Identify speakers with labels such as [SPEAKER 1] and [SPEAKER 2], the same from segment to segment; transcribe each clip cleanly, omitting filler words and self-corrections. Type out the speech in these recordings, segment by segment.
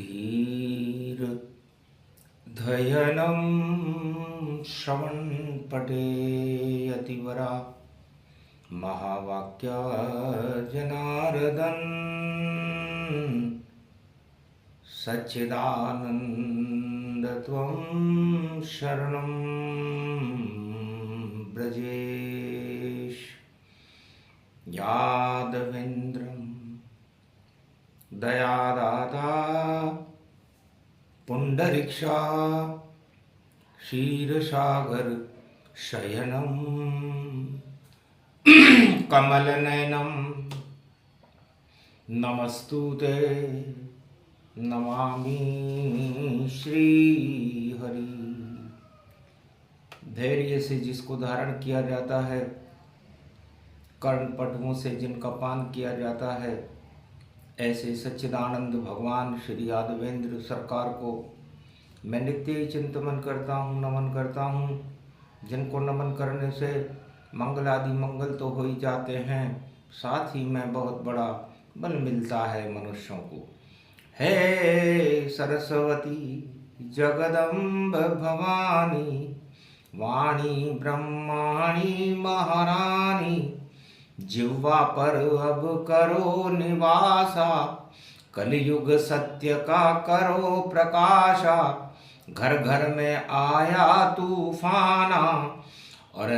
[SPEAKER 1] धीर धयनं श्रवणपटे यतिवरा महावाक्या जनार्दन सच्चिदानंद त्वं शरणं ब्रजेश यादवेन्द्रं दयादाता पुंडरीक्षा क्षीरसागर शयनं कमलनयनं नमस्तुते नमामि श्रीहरि। धैर्य से जिसको धारण किया जाता है, कर्णपटुओं से जिनका पान किया जाता है, ऐसे सच्चिदानंद भगवान श्री यादवेंद्र सरकार को मैं नित्य ही चिंतन करता हूँ, नमन करता हूँ। जिनको नमन करने से मंगल आदि मंगल तो हो ही जाते हैं, साथ ही में बहुत बड़ा बल मिलता है मनुष्यों को। हे सरस्वती जगदम्ब भवानी वाणी ब्रह्माणी महारानी, जिह्वा पर अब करो निवासा, कलयुग सत्य का करो प्रकाशा। घर घर में आया तूफाना और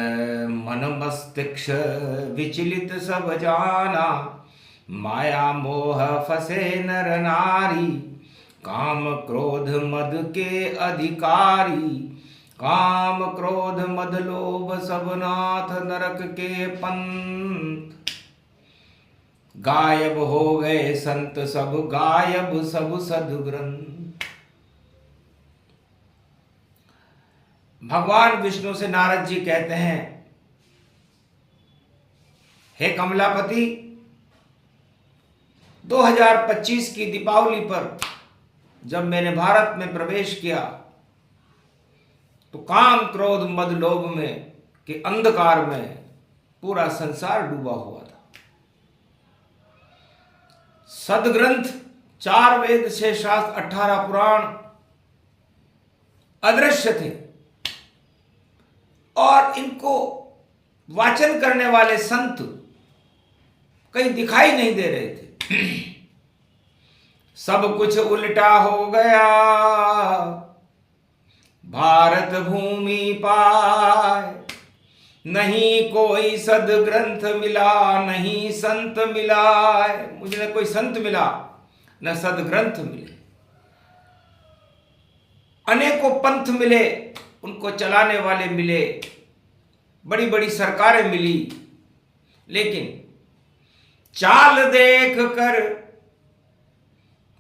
[SPEAKER 1] मन मस्तिष्क विचलित सब जाना। माया मोह फसे नर नारी, काम क्रोध मद के अधिकारी। काम क्रोध मद लोभ सब नाथ नरक के पंथ। गायब हो गए संत सब, गायब सब सद्ग्रंथ। भगवान विष्णु से नारद जी कहते हैं, हे कमलापति, 2025 की दीपावली पर जब मैंने भारत में प्रवेश किया तो काम क्रोध मद लोभ में के अंधकार में पूरा संसार डूबा हुआ था। सदग्रंथ 4 वेद 6 शास्त्र 18 पुराण अदृश्य थे और इनको वाचन करने वाले संत कहीं दिखाई नहीं दे रहे थे। सब कुछ उल्टा हो गया, भारत भूमि पाए। नहीं कोई सदग्रंथ मिला, नहीं संत मिला। मुझे न कोई संत मिला, न सदग्रंथ मिले। अनेकों पंथ मिले, उनको चलाने वाले मिले, बड़ी बड़ी सरकारें मिली, लेकिन चाल देख कर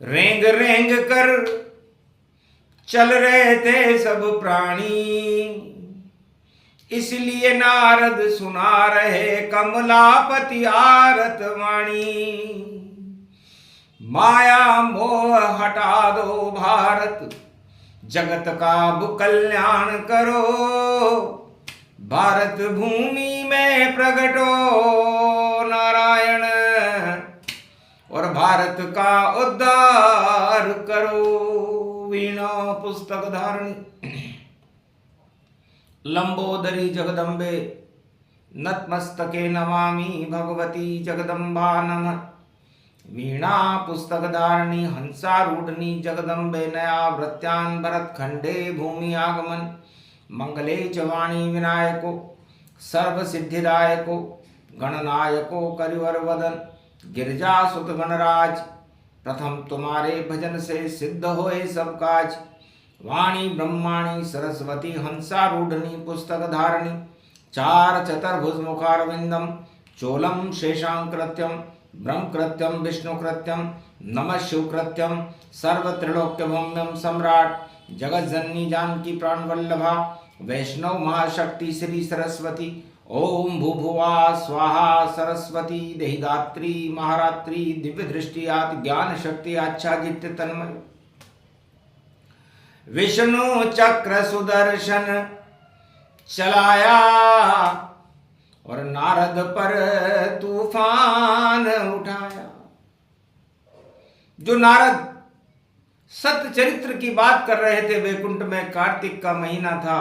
[SPEAKER 1] रेंग रेंग कर चल रहे थे सब प्राणी। इसलिए नारद सुना रहे कमलापति आरत वाणी। माया मोह हटा दो भारत, जगत का अब कल्याण करो। भारत भूमि में प्रगटो नारायण और भारत का उद्धार करो। वीणा पुस्तक धारणी लंबोदरी जगदम्बे नतमस्तके नमामि भगवती जगदम्बा नमः। वीणा पुस्तक धारणी हंसारूढ़नी जगदम्बे नया वृत्यान भरत खंडे भूमि आगमन। मंगले च वाणी विनायको सर्व सिद्धिदायको गणनायको करिवर वदन। गिरजा सुत गणराज प्रथम तुम्हारे भजन से सिद्ध होए सब काज। वाणी ब्रह्माणी सरस्वती हंसारूढ़नी पुस्तक धारणी। चार चतुर्भुज मुखारविंदम चोलम शेषांकृत्यम ब्रह्मकृत्यम विष्णुकृत्यम नमः शिवकृत्यम सर्वत्रिलोक्य भौम्यम सम्राट। जगत जननी जानकी प्राण वल्लभा वैष्णव महाशक्ति श्री सरस्वती। ओम भूभुवा स्वाहा सरस्वती देहिदात्री महारात्री दिव्य दृष्टि आदि ज्ञान शक्ति आच्छादित तन्मय। विष्णु चक्र सुदर्शन चलाया और नारद पर तूफान उठाया। जो नारद सत्य चरित्र की बात कर रहे थे। वैकुंठ में कार्तिक का महीना था,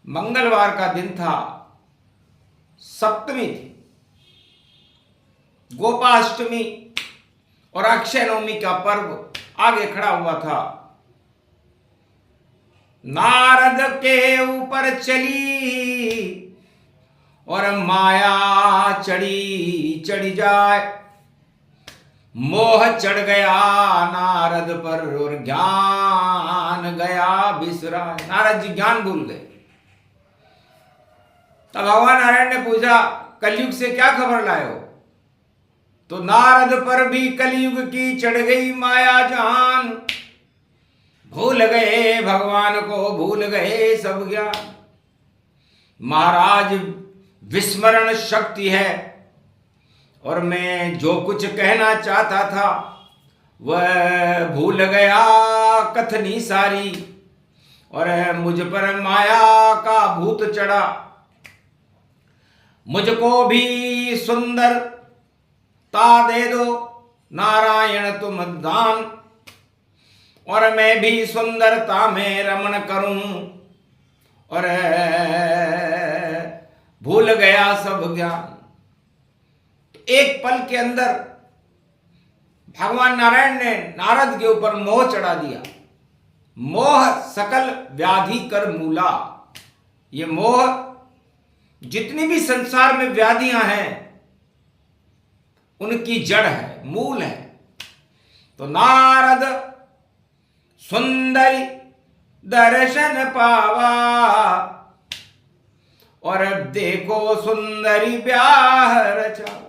[SPEAKER 1] मंगलवार का दिन था, सप्तमी थी, गोपाष्टमी और अक्षय नवमी का पर्व आगे खड़ा हुआ था। नारद के ऊपर चली और माया चढ़ी जाए, मोह चढ़ गया नारद पर और ज्ञान गया बिसराए। नारद जी ज्ञान भूल गए। तब भगवान नारायण ने पूछा, कलयुग से क्या खबर लाए हो? तो नारद पर भी कलयुग की चढ़ गई माया जान, भूल गए भगवान को, भूल गए सब ज्ञान। महाराज विस्मरण शक्ति है, और मैं जो कुछ कहना चाहता था वह भूल गया कथनी सारी, और मुझ पर माया का भूत चढ़ा। मुझको भी सुंदरता दे दो नारायण तुम दान, और मैं भी सुंदरता में रमण करूं, और भूल गया सब ज्ञान। एक पल के अंदर भगवान नारायण ने नारद के ऊपर मोह चढ़ा दिया। मोह सकल व्याधि कर मूला। ये मोह जितनी भी संसार में व्याधियां हैं उनकी जड़ है, मूल है। तो नारद सुंदरी दर्शन पावा, और अब देखो सुंदरी ब्याह रचा।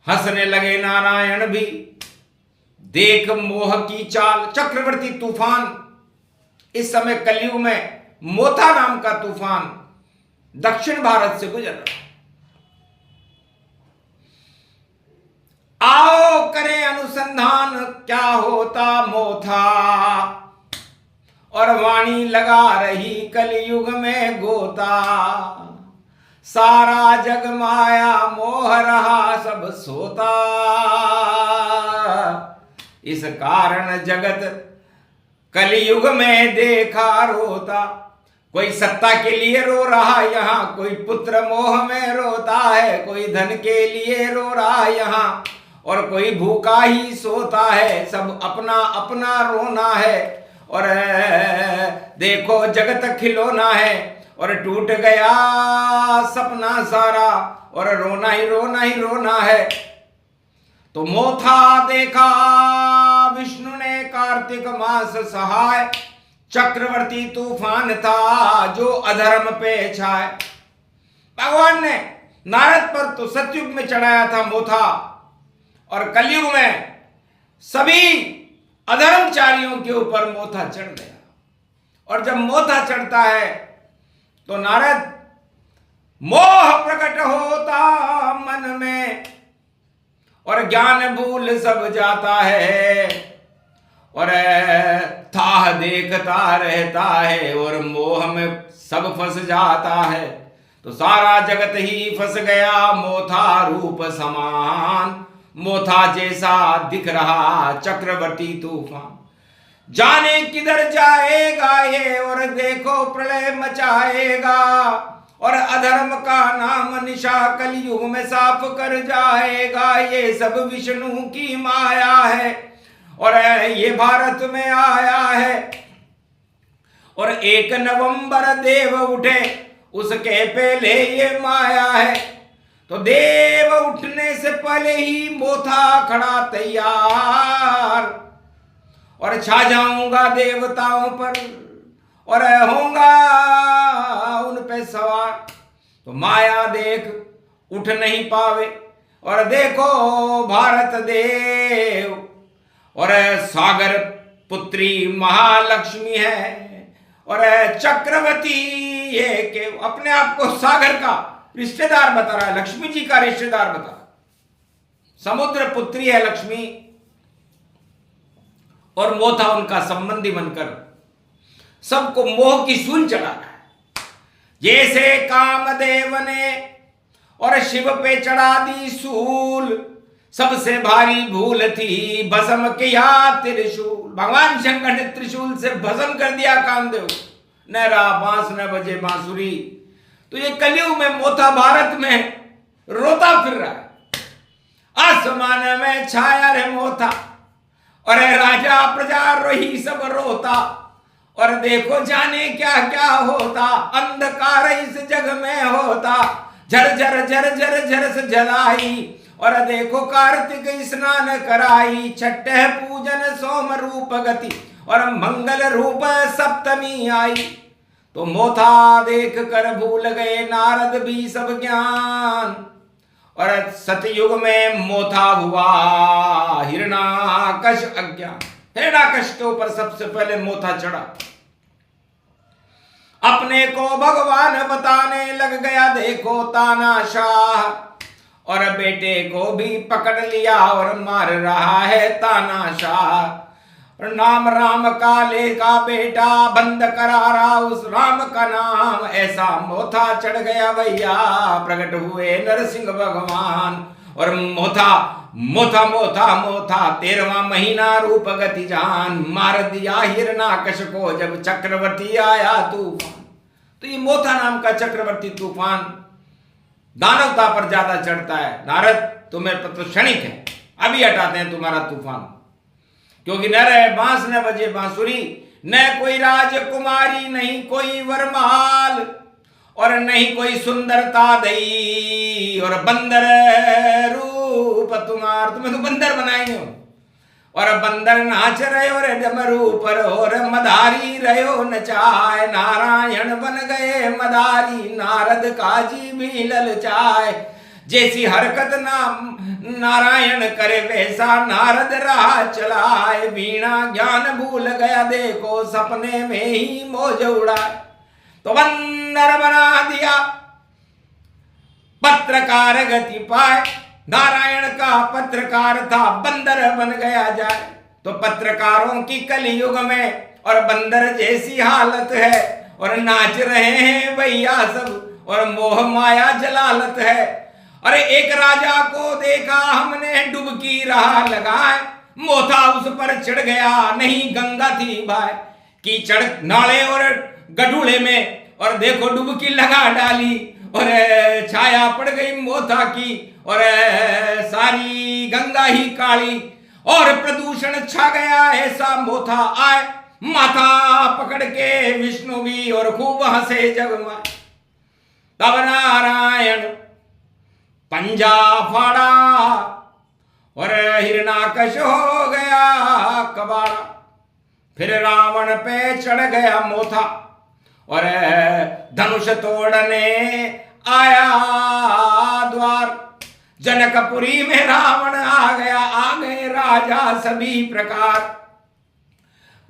[SPEAKER 1] हंसने लगे नारायण भी, देख मोह की चाल। चक्रवर्ती तूफान, इस समय कलयुग में मोथा नाम का तूफान दक्षिण भारत से गुजर रहा। आओ करें अनुसंधान क्या होता मोथा, और वाणी लगा रही कलयुग में गोता। सारा जग माया मोह रहा सब सोता, इस कारण जगत कलयुग में देखा रोता। कोई सत्ता के लिए रो रहा यहाँ, कोई पुत्र मोह में रोता है, कोई धन के लिए रो रहा यहाँ, और कोई भूखा ही सोता है। सब अपना अपना रोना है, और देखो जगत खिलौना है, और टूट गया सपना सारा, और रोना ही रोना ही रोना है। तो मोथा देखा विष्णु ने कार्तिक मास सहाय, चक्रवर्ती तूफान था जो अधर्म पे छाए। भगवान ने नारद पर तो सतयुग में चढ़ाया था मोथा, और कलयुग में सभी अधर्मचारियों के ऊपर मोथा चढ़ गया। और जब मोथा चढ़ता है तो नारद, मोह प्रकट होता मन में, और ज्ञान भूल सब जाता है, और थाह देखता रहता है, और मोह में सब फंस जाता है। तो सारा जगत ही फंस गया मोथा रूप समान, मोथा जैसा दिख रहा चक्रवर्ती तूफान। जाने किधर जाएगा ये, और देखो प्रलय मचाएगा, और अधर्म का नाम निशा कलयुग में साफ कर जाएगा। ये सब विष्णु की माया है, और ये भारत में आया है। और 1 नवंबर देव उठे, उसके पहले ये माया है। तो देव उठने से पहले ही मोथा खड़ा तैयार, और छा जाऊंगा देवताओं पर, और होऊंगा उन पे सवार। तो माया देख उठ नहीं पावे, और देखो भारत देव, और सागर पुत्री महालक्ष्मी है, और चक्रवर्ती ये के अपने आप को सागर का रिश्तेदार बता रहा है, लक्ष्मी जी का रिश्तेदार बता रहा। समुद्र पुत्री है लक्ष्मी, और मोथा उनका संबंधी बनकर सबको मोह की सूल चढ़ा रहा है। जैसे कामदेव ने और शिव पे चढ़ा दी सूल, सबसे भारी भूल थी भस्म किया त्रिशूल। भगवान शंकर ने त्रिशूल से भस्म कर दिया कामदेव। न रहा बांस न बजे बांसुरी। तो ये कलयुग में मोथा भारत में रोता फिर रहा है। आसमान में छाया रे मोथा और राजा प्रजा रोही सब रोता। और देखो जाने क्या क्या होता, अंधकार इस जग में होता। झर झर झर झर झर से जलाई और देखो कार्तिक स्नान कराई। छठे पूजन सोम रूप गति और मंगल रूप सप्तमी आई। तो मोथा देख कर भूल गए नारद भी सब ज्ञान। और सतयुग में मोथा हुआ हिरणाकश अज्ञान। हिरणाकश के ऊपर सबसे पहले मोथा चढ़ा। अपने को भगवान बताने लग गया देखो तानाशाह। और बेटे को भी पकड़ लिया और मार रहा है तानाशाह। नाम राम काले का बेटा बंद करा रहा उस राम का नाम। ऐसा मोथा चढ़ गया भैया प्रकट हुए नरसिंह भगवान। और मोथा मोथा मोथा मोथा 13वां महीना रूप गति जान। मार दिया हिरणाकश को जब चक्रवर्ती आया तूफान। तो ये मोथा नाम का चक्रवर्ती तूफान दानवता पर ज्यादा चढ़ता है। नारद तुम्हें तो क्षणिक है, अभी हटाते हैं तुम्हारा तूफान। क्योंकि न रहे बांस न बजे बांसुरी, न कोई राजकुमारी नहीं कोई वरमाल और नहीं कोई सुंदरता दई। और बंदर रूप तुम्हार, तुम्हें तो बंदर बनाएंगे। और बंदर नाच रहे और डमरू पर और मदारी रहो नचाए। नारायण बन गए मदारी नारद काजी भी ललचाए। जैसी हरकत नारायण करे वैसा नारद राह चलाए। वीणा ज्ञान भूल गया देखो सपने में ही मौज उड़ाए। तो बंदर बना दिया पत्रकार गति पाए। नारायण का पत्रकार था बंदर बन गया जाए। तो पत्रकारों की कलयुग में और बंदर जैसी हालत है। और नाच रहे हैं भैया सब और मोह माया जलालत है। अरे एक राजा को देखा हमने डुबकी राह लगाए। मोथा उस पर चढ़ गया नहीं गंगा थी भाई। कीचड़ नाले और गढूले में और देखो डुबकी लगा डाली। और छाया पड़ गई मोथा की और सारी गंगा ही काली। और प्रदूषण छा गया ऐसा मोथा आए। माथा पकड़ के विष्णु भी और खूब हंसे जगमा। तब नारायण पंजा फाड़ा और हिरणाकश हो गया कबाड़ा। फिर रावण पे चढ़ गया मोथा और धनुष तोड़ने आया द्वार। जनकपुरी में रावण आ गया, आ गए राजा सभी प्रकार।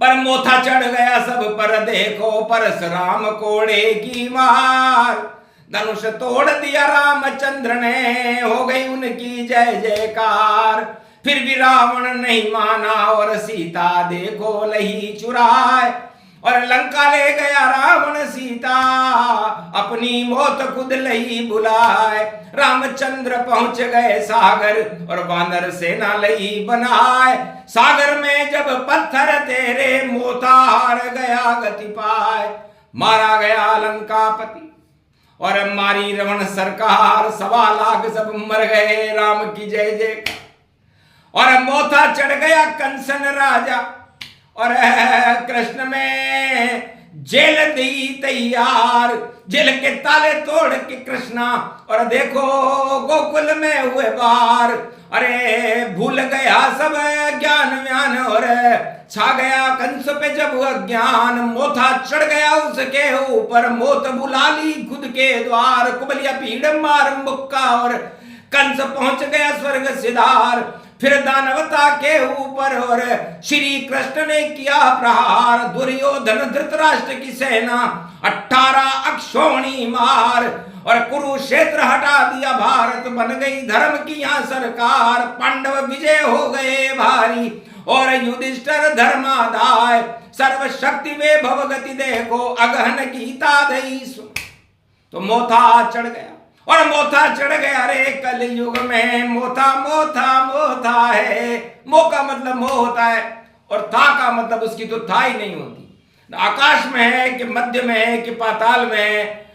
[SPEAKER 1] पर मोथा चढ़ गया सब पर देखो परशुराम कोड़े की मार। धनुष तोड़ दिया रामचंद्र ने हो गई उनकी जय जयकार। फिर भी रावण नहीं माना और सीता देखो लही चुराए। और लंका ले गया रावण सीता अपनी मौत खुद लही बुलाए। रामचंद्र पहुंच गए सागर और वानर सेना लही बनाए। सागर में जब पत्थर तेरे मोथा हार गया गति पाए। मारा गया लंकापति और मारी रावण सरकार। 1.25 लाख सब मर गए राम की जय जयकार। और मोथा चढ़ गया कंसन राजा और कृष्ण में जेल दी तैयार। जेल के ताले तोड़ के कृष्णा और देखो गोकुल में हुए बार। अरे भूल गया सब ज्ञान व्यान और छा गया कंस पे जब अज्ञान। मोथा चढ़ गया उसके ऊपर मौत बुला ली खुद के द्वार। कुबलिया पीड़ मार मुक्का और कंस पहुंच गया स्वर्ग सिधार। फिर दानवता के ऊपर और श्री कृष्ण ने किया प्रहार। दुर्योधन धृतराष्ट्र की सेना 18 अक्षौणी मार। और कुरुक्षेत्र हटा दिया भारत बन गई धर्म की यहाँ सरकार। पांडव विजय हो गए भारी और युधिष्ठिर धर्मादाय। सर्वशक्ति में भवगति देखो अगहन गीता दई। तो मोथा चढ़ गया और मोथा चढ़ गया रे कलयुग में, मोथा मोथा मोथा है। मोह का मतलब मोह होता है, और था का मतलब उसकी तो था ही नहीं होती। आकाश में है कि मध्य में है कि पाताल में है।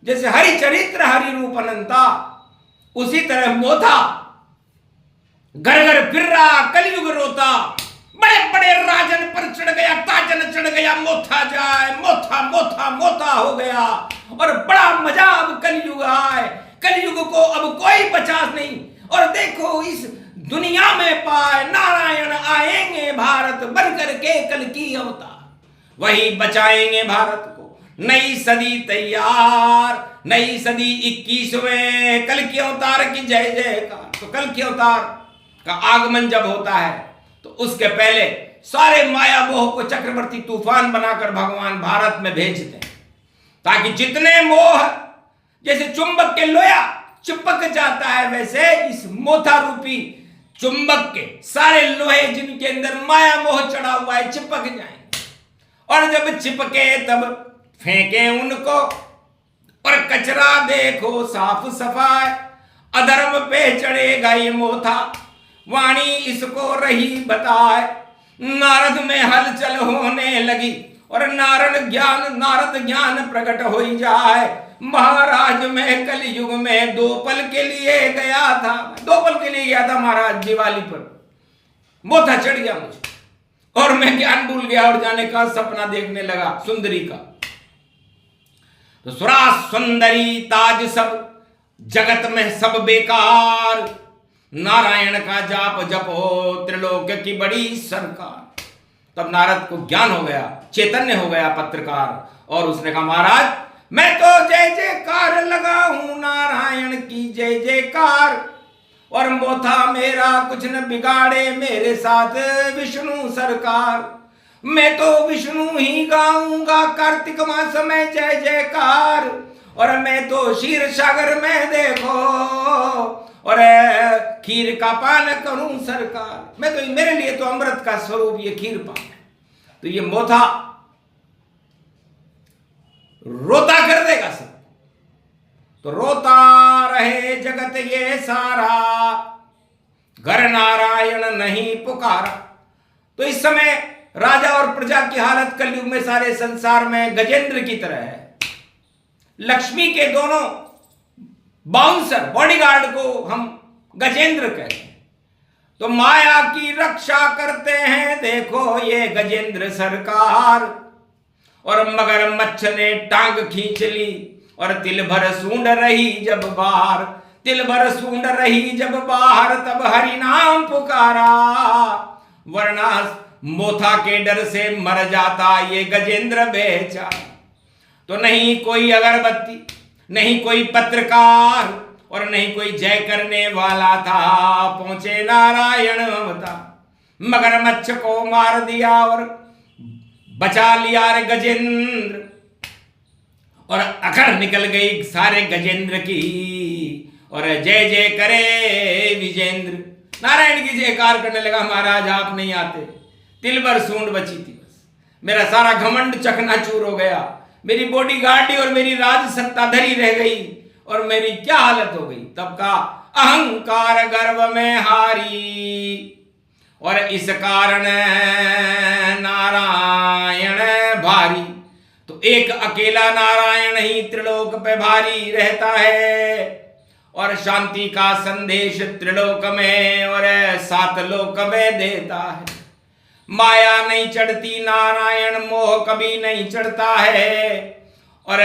[SPEAKER 1] जैसे हरि चरित्र हरि रूप अनंता, उसी तरह मोथा घर घर फिर रहा, कलयुग रोता। बड़े बड़े राजन पर चढ़ गया, ताजन चढ़ गया, मोथा जाए, मोथा मोथा मोथा हो गया। और बड़ा मजा अब कलयुग आए, कलयुग को अब कोई बचा नहीं। और देखो इस दुनिया में पाए नारायण आएंगे भारत बनकर के कल की अवतार, वही बचाएंगे भारत को। नई सदी तैयार, नई सदी 21वें, कल की अवतार की जय जयकार। तो कल की अवतार का आगमन जब होता है तो उसके पहले सारे माया मोह को चक्रवर्ती तूफान बनाकर भगवान भारत में भेजते हैं, ताकि जितने मोह, जैसे चुंबक के लोया चिपक जाता है, वैसे इस मोथा रूपी चुंबक के सारे लोहे जिनके अंदर माया मोह चढ़ा हुआ है चिपक जाएंगे। और जब चिपके तब फेंके उनको, और कचरा देखो साफ सफाई। अधर्म पे चढ़ेगा ये मोथा, वाणी इसको रही बताए। नारद में हलचल होने लगी, और नारद ज्ञान प्रकट हो जाए। महाराज में कलयुग में 2 पल के लिए गया था, 2 पल के लिए गया था महाराज, दिवाली पर मोथा चढ़ गया मुझे, और मैं ज्ञान भूल गया और जाने का सपना देखने लगा सुंदरी का। तो सुरा सुंदरी ताज सब, जगत में सब बेकार। नारायण का जाप जपो, त्रिलोक की बड़ी सरकार। तब नारद को ज्ञान हो गया, चैतन्य हो गया पत्रकार, और उसने कहा महाराज मैं तो जय जयकार लगा हूं, नारायण की जय जयकार। और मोथा मेरा कुछ न बिगाड़े, मेरे साथ विष्णु सरकार। मैं तो विष्णु ही गाऊंगा कार्तिक मास में जय जयकार। और मैं तो क्षीर सागर में देखो, और खीर का पान करूं सरकार। मैं तो, मेरे लिए तो अमृत का स्वरूप ये खीर पान है। तो ये मोथा रोता कर देगा सब, तो रोता रहे जगत ये सारा, घर नारायण नहीं पुकारा। तो इस समय राजा और प्रजा की हालत कलयुग में सारे संसार में गजेंद्र की तरह है। लक्ष्मी के दोनों बाउंसर, बॉडीगार्ड को हम गजेंद्र कहते हैं। तो माया की रक्षा करते हैं देखो ये गजेंद्र सरकार। और मगरमच्छ ने टांग खींच ली, और तिल भर सूंड रही जब बाहर, तिल भर सूंड रही जब बाहर, तब हरि नाम पुकारा। वरना मोथा के डर से मर जाता ये गजेंद्र बेचारा। तो नहीं कोई अगरबत्ती, नहीं कोई पत्रकार, और नहीं कोई जय करने वाला था। पहुंचे नारायण अवतार, मगरमच्छ को मार दिया और बचा लिया रे गजेंद्र। और अखड़ निकल गई सारे गजेंद्र की, और जय जय करे विजेंद्र। नारायण की जयकार करने लगा, महाराज आप नहीं आते, तिल भर सूंड बची थी बस, मेरा सारा घमंड चकनाचूर हो गया, मेरी बॉडी गार्डी और मेरी राज सत्ता धरी रह गई, और मेरी क्या हालत हो गई। तब का अहंकार गर्व में हारी, और इस कारण नारायण भारी। तो एक अकेला नारायण ही त्रिलोक पे भारी रहता है, और शांति का संदेश त्रिलोक में और 7 लोक में देता है। माया नहीं चढ़ती, नारायण मोह कभी नहीं चढ़ता है, और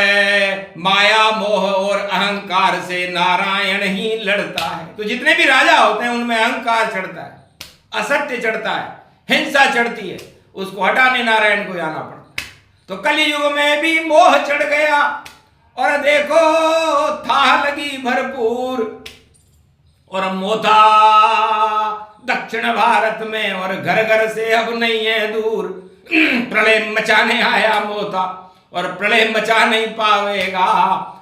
[SPEAKER 1] माया मोह और अहंकार से नारायण ही लड़ता है। तो जितने भी राजा होते हैं उनमें अहंकार चढ़ता है, असत्य चढ़ता है, हिंसा चढ़ती है, उसको हटाने नारायण को जाना पड़ता है। तो कलयुग में भी मोह चढ़ गया, और देखो था लगी भरपूर, और मोथा दक्षिण भारत में, और घर घर से अब नहीं है दूर। प्रलय मचाने आया मोथा, और प्रलय मचा नहीं पावेगा।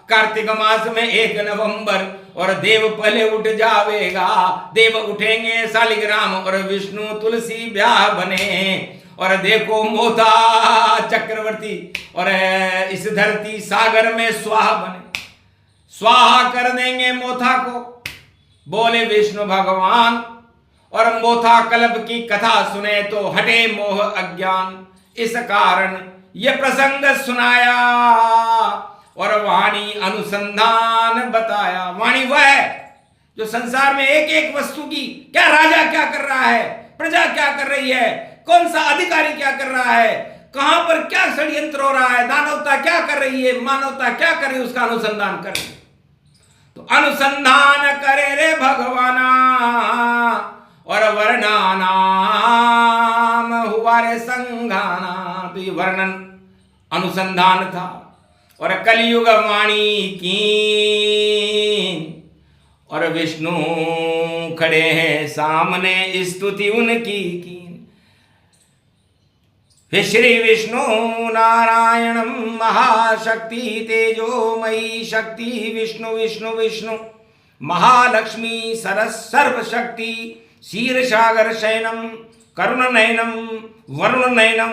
[SPEAKER 1] कार्तिक मास में 1 नवंबर, और देव पहले उठ जावेगा। देव उठेंगे शालिग्राम, और विष्णु तुलसी ब्याह बने। और देखो मोथा चक्रवर्ती, और इस धरती सागर में स्वाहा बने। स्वाहा कर देंगे मोथा को, बोले विष्णु भगवान। और मोथा कल्प की कथा सुने तो हटे मोह अज्ञान। इस कारण ये प्रसंग सुनाया और वाणी अनुसंधान बताया। वाणी वह है जो संसार में एक एक वस्तु की, क्या राजा क्या कर रहा है, प्रजा क्या कर रही है, कौन सा अधिकारी क्या कर रहा है, कहां पर क्या षड्यंत्र हो रहा है, दानवता क्या कर रही है, मानवता क्या कर रही है, उसका अनुसंधान कर। तो अनुसंधान करे रे भगवाना और वर्णनाम हुआ रे संघाना। तो ये वर्णन अनुसंधान था और कलयुग वाणी की। और विष्णु खड़े हैं सामने, स्तुति उनकी की। हे श्री विष्णु नारायणं महाशक्ति तेजोमयी शक्ति विष्णु विष्णु विष्णु महालक्ष्मी सरस सर्वशक्ति क्षीरसागर शयनम करुणनयनम वरुणनयनम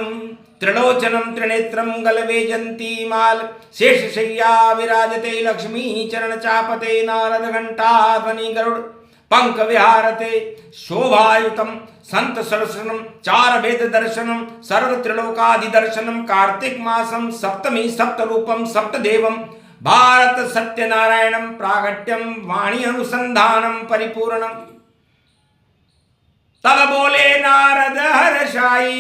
[SPEAKER 1] त्रिलोचनम त्रिनेत्रम गलवेजंती माल शेषशय्या विराजते लक्ष्मी चरण चापते नारद घंटा ध्वनि गरुड़ पंख विहारते शोभायुतम संत सरसनम चार वेद दर्शनम सर्व त्रिलोकादि दर्शनम कार्तिक मासम सप्तमी सप्तरूपम सप्तदेवम भारत सत्यनारायणम प्रागट्यम वाणी अनुसंधानम परिपूर्णम। तब बोले नारद हर्षाई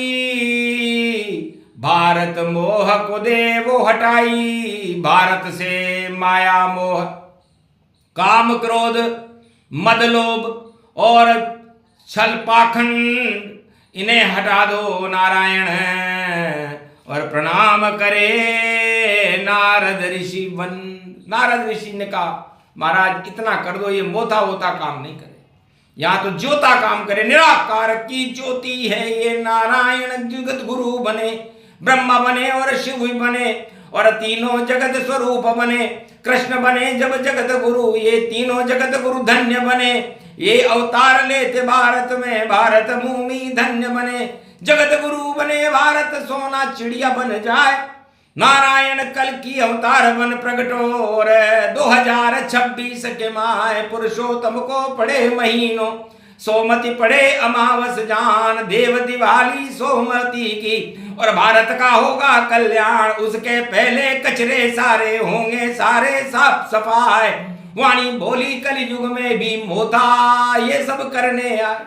[SPEAKER 1] भारत मोह को दे वो हटाई। भारत से माया मोह काम क्रोध मद लोभ और छल पाखंड इन्हें हटा दो नारायण। और प्रणाम करे नारद ऋषि वन। नारद ऋषि ने कहा महाराज इतना कर दो, ये मोथा वोथा काम नहीं करे, यहाँ तो ज्योता काम करे। निराकार की ज्योति है ये नारायण, जगत गुरु बने, ब्रह्मा बने और शिव बने और तीनों जगत स्वरूप बने। कृष्ण बने जब जगत गुरु, ये तीनों जगत गुरु धन्य बने। ये अवतार लेते भारत में, भारत भूमि धन्य बने। जगत गुरु बने भारत, सोना चिड़िया बन जाए। नारायण कल की अवतार बन प्रगटो और 2026 के माह पुरुषोत्तम को पड़े महीनों। सोमति पड़े अमावस जान, देव दिवाली सोमति की और भारत का होगा कल्याण। उसके पहले कचरे सारे होंगे सारे साफ सफाई। वाणी बोली कलयुग में भी मोथा ये सब करने आए।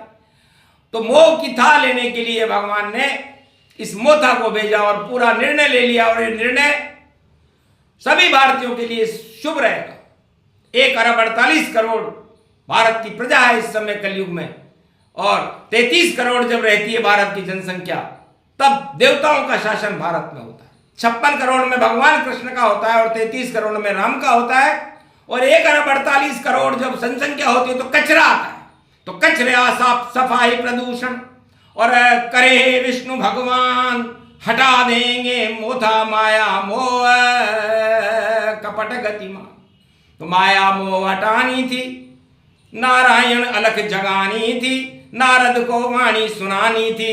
[SPEAKER 1] तो मोह की था लेने के लिए भगवान ने इस मोथा को भेजा और पूरा निर्णय ले लिया। और ये निर्णय सभी भारतीयों के लिए शुभ रहेगा। 1 अरब 48 करोड़ भारत की प्रजा है इस समय कलयुग में, और 33 करोड़ जब रहती है भारत की जनसंख्या, तब देवताओं का शासन भारत में होता है। 56 करोड़ में भगवान कृष्ण का होता है और 33 करोड़ में राम का होता है। और 1 अरब 48 करोड़ जब जनसंख्या होती है तो कचरा आता है। तो कचरे साफ सफाई प्रदूषण और करे विष्णु भगवान हटा देंगे मोथा माया मोह कपट गतिमान। तो माया मोह हटानी थी, नारायण अलख जगानी थी, नारद को वाणी सुनानी थी,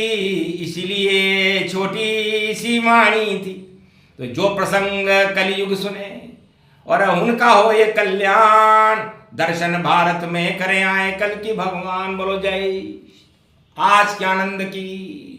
[SPEAKER 1] इसलिए छोटी सी वाणी थी। तो जो प्रसंग कलयुग सुने और उनका हो ये कल्याण, दर्शन भारत में करें आए कल की भगवान। बोलो जय। आज के आनंद की